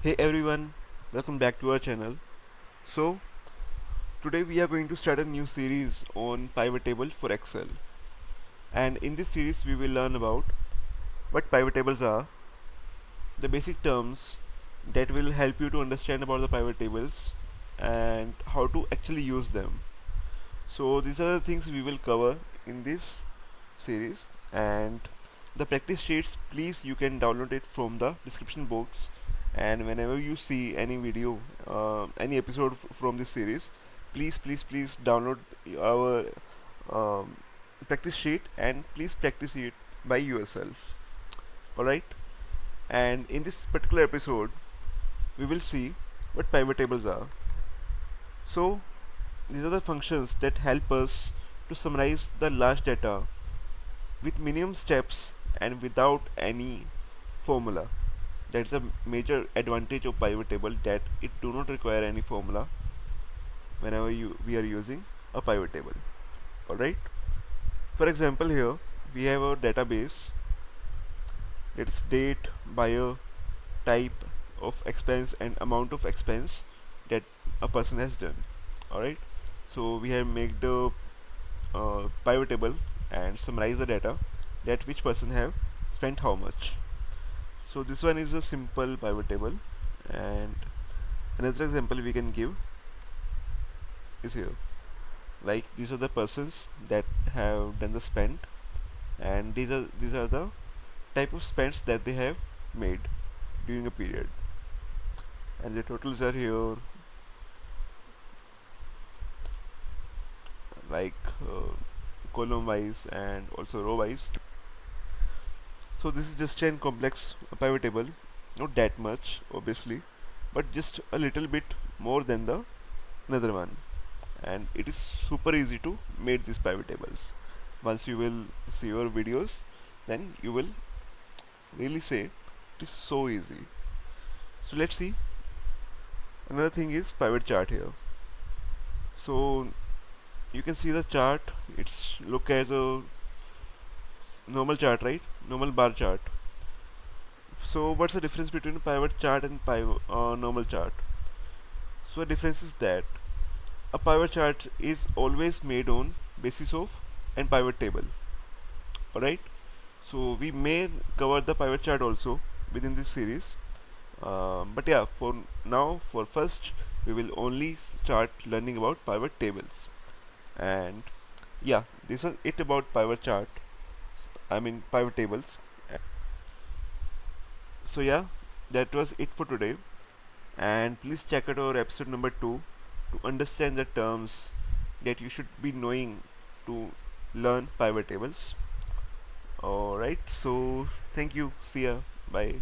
Hey everyone, welcome back to our channel. So, today we are going to start a new series on pivot table for Excel. And in this series we will learn about what pivot tables are, the basic terms that will help you to understand about the pivot tables and how to actually use them. So, these are the things we will cover in this series, and the practice sheets, please you can download it from the description box, and whenever you see any video, any episode from this series, please download our um, practice sheet and please practice it by yourself. Alright, and in this particular episode we will see what pivot tables are. So these are the functions that help us to summarize the large data with minimum steps and without any formula. That's a major advantage of pivot table, that it do not require any formula whenever we are using a pivot table. Alright, for example, here we have a database, it's date, buyer, type of expense and amount of expense that a person has done. Alright, so we have made the pivot table and summarize the data that which person have spent how much. So this one is a simple pivot table, and another example we can give is here. Like, these are the persons that have done the spend, and these are the type of spends that they have made during a period, and the totals are here, like column wise and also row wise. So this is just an complex pivot table, not that much obviously, but just a little bit more than the another one, and it is super easy to make these pivot tables. Once you will see your videos, then you will really say it is so easy. So let's see. Another thing is pivot chart here. So you can see the chart, it's look as a normal chart, right? Normal bar chart. So what's the difference between a pivot chart and normal chart? So the difference is that a pivot chart is always made on basis of an pivot table. Alright, so we may cover the pivot chart also within this series, but yeah, for now, for first, we will only start learning about pivot tables. And yeah, this is it about pivot chart, I mean pivot tables. So yeah, that was it for today, and please check out our episode number 2 to understand the terms that you should be knowing to learn pivot tables. Alright, so thank you, see ya, bye.